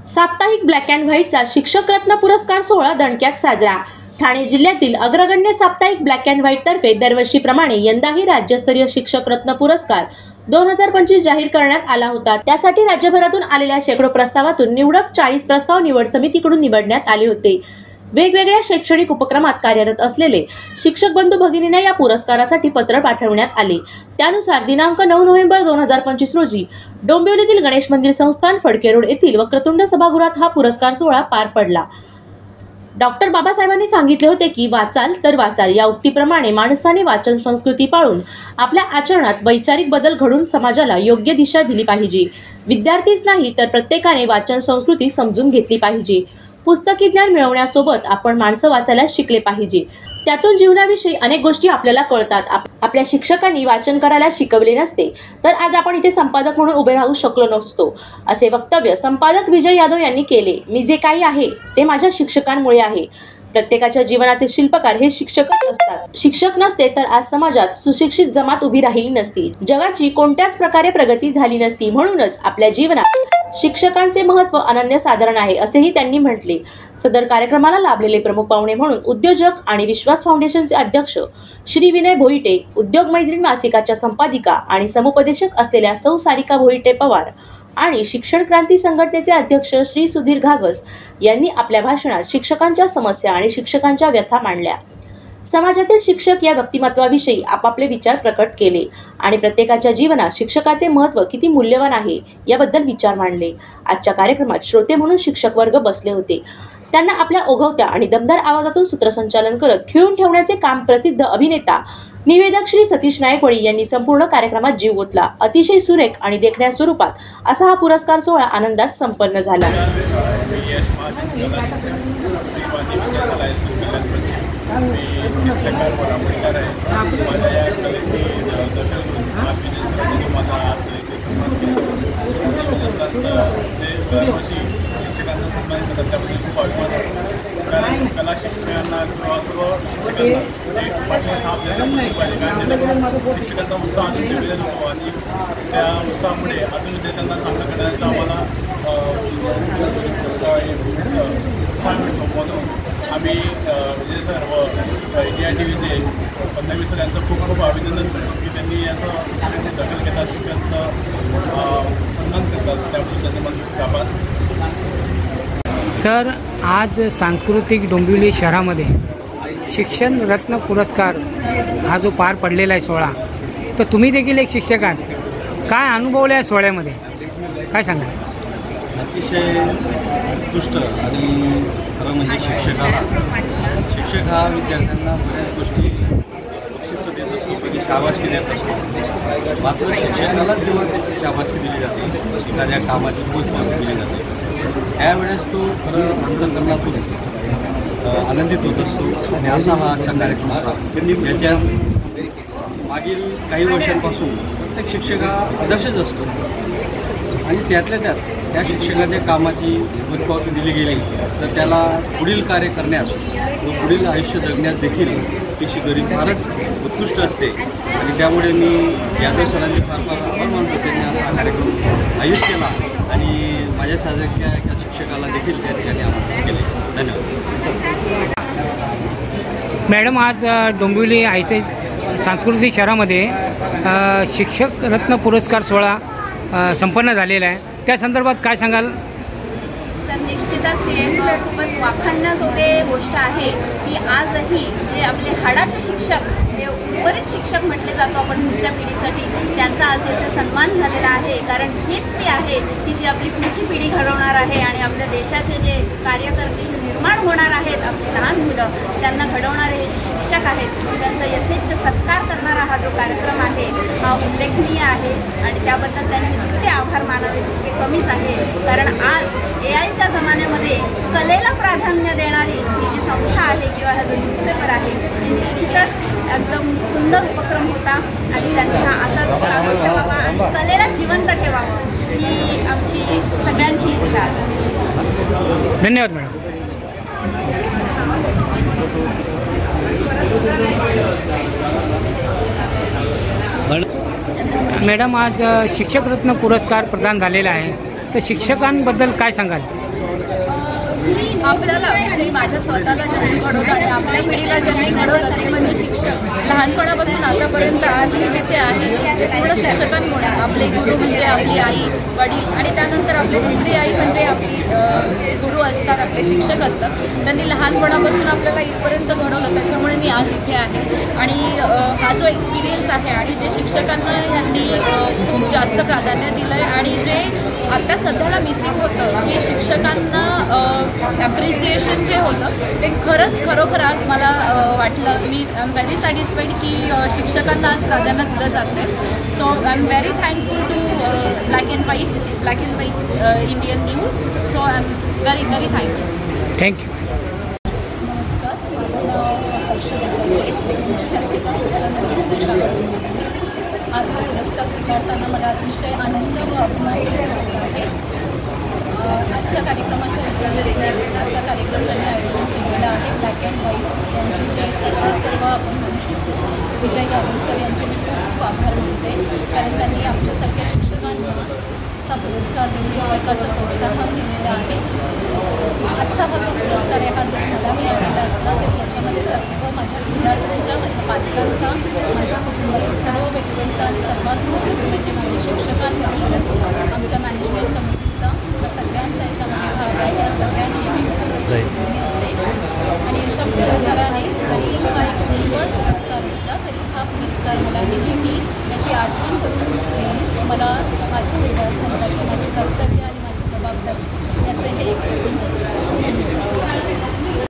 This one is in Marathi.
साप्ताहिक ब्लॅक अँड व्हाईटचा शिक्षक रत्न पुरस्कार सोहळा दणक्यात साजरा। ठाणे जिल्ह्यातील अग्रगण्य साप्ताहिक ब्लॅक अँड व्हाईट तर्फे दरवर्षीप्रमाणे यंदाही राज्यस्तरीय शिक्षक रत्न पुरस्कार 2025 जाहीर करण्यात आला होता। त्यासाठी राज्यभरातून आलेल्या शेकडो प्रस्तावातून निवडक 40 प्रस्ताव निवड समितीकडून निवडण्यात आले होते। वेगवेगळ्या शैक्षणिक उपक्रमात कार्यरत असलेले शिक्षक बंधू भगिनींना या पुरस्कारासाठी पत्र पाठवण्यात आले। त्यानुसार दिनांक 9 नोव्हेंबर 2025 रोजी डोंबिवलीतील गणेश मंदिर संस्थान फडके रोड येथील वक्रतुंड सभागृहात हा पुरस्कार सोहळा पार पडला। डॉक्टर बाबासाहेबांनी सांगितले होते की वाचाल तर वाचाल या उक्तीप्रमाणे माणसाने वाचन संस्कृती पाळून आपल्या आचरणात वैचारिक बदल घडून समाजाला योग्य दिशा दिली पाहिजे। विद्यार्थीच नाही तर प्रत्येकाने वाचन संस्कृती समजून घेतली पाहिजे। पुस्तकी ज्ञान मिळवण्यासोबत आपण माणसं वाचायला शिकले पाहिजे। त्यातून जीवनाविषयी अनेक गोष्टी आपल्याला कळतात। आपल्या शिक्षकांनी वाचन करायला शिकवले नसते तर आज आपण इथे संपादक म्हणून उभे राहू शकलो नसतो, असे वक्तव्य संपादक विजय यादव यांनी केले। मी जे काही आहे ते माझ्या शिक्षकांमुळे आहे। प्रत्येकाच्या जीवनाचे शिल्पकार हे शिक्षकच असतात। शिक्षक नसते तर आज समाजात सुशिक्षित जमात उभी राहिली नसती, जगाची कोणत्याच प्रकारे प्रगती झाली नसती। म्हणूनच आपल्या जीवनात शिक्षकांचे महत्त्व अनन्यसाधारण आहे, असेही त्यांनी म्हटले। सदर कार्यक्रमाला लाभलेले प्रमुख पाहुणे म्हणून उद्योजक आणि विश्वास फाउंडेशनचे अध्यक्ष श्री विनय भोईटे, उद्योग मैत्रीण मासिकाच्या संपादिका आणि समुपदेशक असलेल्या सौ सारिका भोईटे पवार आणि शिक्षण क्रांती संघटनेचे अध्यक्ष श्री सुधीर घागस यांनी आपल्या भाषणात शिक्षकांच्या समस्या आणि शिक्षकांच्या व्यथा मांडल्या। समाजातील शिक्षक या व्यक्तिमत्वाविषयी आपापले विचार प्रकट केले आणि प्रत्येकाच्या जीवनात शिक्षकाचे महत्त्व किती मूल्यवान आहे याबद्दल विचार मांडले। आजच्या कार्यक्रमात श्रोते म्हणून शिक्षक वर्ग बसले होते। त्यांना आपल्या ओघवत्या आणि दमदार आवाजातून सूत्रसंचालन करत खिळून ठेवण्याचे काम प्रसिद्ध अभिनेता निवेदक श्री सतीश नायकवडी यांनी संपूर्ण कार्यक्रमात जीव ओतला। अतिशय सुरेख आणि देखण्या स्वरूपात असा हा पुरस्कार सोहळा आनंदात संपन्न झाला। कला शिक्षकांना किंवा सर्व शिक्षकांना आपल्याला शिक्षकांचा उत्साह आणून दिलेला जातो आणि त्या उत्साहामुळे अजून विद्यार्थ्यांना चांगलं करण्याचा आम्हाला उत्साह मिळतो। म्हणून आम्ही विजय सर व इंडिया TVचे फडणवीस सर यांचं खूप खूप अभिनंदन करतो की त्यांनी असं दखल घेतात, शिक्षकांचा सन्मान करतात, त्यामुळे त्यांचे मन आभार। सर, आज सांस्कृतिक डोंबिवली शहरामध्ये शिक्षण रत्न पुरस्कार हा जो पार पडलेला आहे सोहळा, तर तुम्ही देखील एक शिक्षक आहात, काय अनुभवले आहे सोहळ्यामध्ये, काय सांगा? अतिशय उत्कृष्ट आणि खरं म्हणजे शिक्षक हा विद्यार्थ्यांना बऱ्याच गोष्टी बक्षीस देत असतो, कधी शाबासकी देत असतो। मात्र शिक्षकाला जेव्हा त्याची शाबासकी दिली जाते, एखाद्या कामाची पोचपावती दिली जाते, त्यावेळेस तो खरं अंतःकरणातून आनंदित होत असतो। आणि असा हा आजचा कार्यक्रम होता। याच्यात मागील काही वर्षांपासून प्रत्येक शिक्षक हा आदर्शच असतो आणि त्यातल्या त्यात त्या शिक्षकाच्या कामाची पोचपावती दिली गेली तर त्याला पुढील कार्य करण्यास व पुढील आयुष्य जगण्यास देखील ती शिकवणी फारच उत्कृष्ट असते। आणि त्यामुळे मी यादव सरांनी फार आभार मानतो, त्यांनी असा कार्यक्रम आयोजित केला आणि माझ्यासारख्या एका शिक्षकाला देखील त्या ठिकाणी आमंत्रित केले। धन्यवाद। मॅडम, आज डोंबिवली आयचे सांस्कृतिक शहरामध्ये शिक्षक रत्न पुरस्कार सोहळा संपन्न झालेला आहे, त्या संदर्भात काय सांगाल? सर, निश्चितच हे खूपच वाखाणण्याजोगे गोष्ट आहे की आजही जे आपले हाडाचे शिक्षक, हे उर्वरित शिक्षक म्हटले जातो आपण पुढच्या पिढीसाठी, त्यांचा आज इथे सन्मान झालेला आहे। कारण हीच ती आहे की जी आपली पुढची पिढी घडवणार आहे आणि आपल्या देशाचे जे कार्यकर्ते निर्माण होणार आहेत, आपली लहान मुलं, त्यांना घडवणारे हे जे शिक्षक आहेत, त्यांचा यथेच्छ सत्कार करणारा हा जो कार्यक्रम आहे हा उल्लेखनीय आहे आणि त्याबद्दल त्यांचे जितके आभार मानावे तितके कमीच आहे। कारण आज AI च्या जमान्यामध्ये कलेला प्राधान्य देणारी ही जी संस्था आहे किंवा हा जो न्यूजपेपर आहे, ती निश्चितच एकदम सुंदर उपक्रम होता आणि त्यांनी हा असाच चालू ठेवावा आणि कलेला जिवंत ठेवावं ही आमची सगळ्यांची इच्छा आहे। धन्यवाद मॅडम। मॅडम, आज शिक्षक रत्न पुरस्कार प्रदान झालेला आहे, तर शिक्षकांबद्दल काय सांगाल? आपल्याला म्हणजे माझ्या स्वतःला ज्यांनी घडवलं आणि आपल्या पिढीला ज्यांनी घडवलं ते म्हणजे शिक्षक. लहानपणापासून आतापर्यंत आज मी जिथे आहे ते पूर्ण शिक्षकांमुळे. आपले गुरु म्हणजे आपली आई वडील आणि त्यानंतर आपली दुसरी आई म्हणजे आपली गुरु असतात, आपले शिक्षक असतात. त्यांनी लहानपणापासून आपल्याला इथपर्यंत घडवलं, त्याच्यामुळे मी आज इथे आहे. आणि हा जो एक्सपिरियन्स आहे आणि जे शिक्षकांना यांनी खूप जास्त प्राधान्य दिलं आहे आणि जे आता सध्याला मिसिंग होतं की शिक्षकांना ॲप्रिसिएशन जे होतं ते खरोखर आज मला वाटलं. मी आय एम व्हेरी सॅटिस्फाईड की शिक्षकांना आज प्राधान्य दिलं जातं आहे. So I am very thankful to black and white Indian news. So I am very thank you. Thank you. नमस्कार, माझं नाव हर्षद आहे. आज हा पुरस्कार स्वीकारताना मला अतिशय आनंद व अभिमान होत आहे. आजच्या कार्यक्रमाच्या विद्यार्थ्यांचा कार्यक्रम त्यांनी आयोजन केलेला आहे. ब्लॅक अँड व्हाईट यांचे जे सर्व आपण म्हणू शकतो विजय जाधव सर यांचे मी खूप आभार मानते, कारण त्यांनी आमच्यासारख्या शिक्षकांना असा पुरस्कार देऊन एक प्रकारचा प्रोत्साहन दिलेला आहे. आजचा हा जो पुरस्कार आहे हा जरी मला मिळालेला असला तरी याच्यामध्ये सर्व माझ्या विद्यार्थ्यांचा, माझ्या पालकांचा, माझ्या कुटुंबातील सर्व व्यक्तींचा आणि सर्वात महत्त्वाचे म्हणजे माझ्या शिक्षकांबरोबरच आमच्या मॅनेजमेंट कमिटीचा या सगळ्यांचा याच्यामध्ये भाग आहे. या सगळ्यांची मी असेल आणि अशा पुरस्काराने जरी हा एक निवड पुरस्कार असला तरी हा पुरस्कार मला नेहमी याची आठवण करून देईल. मला माझ्या विद्यार्थ्यांसाठी माझे कर्तव्य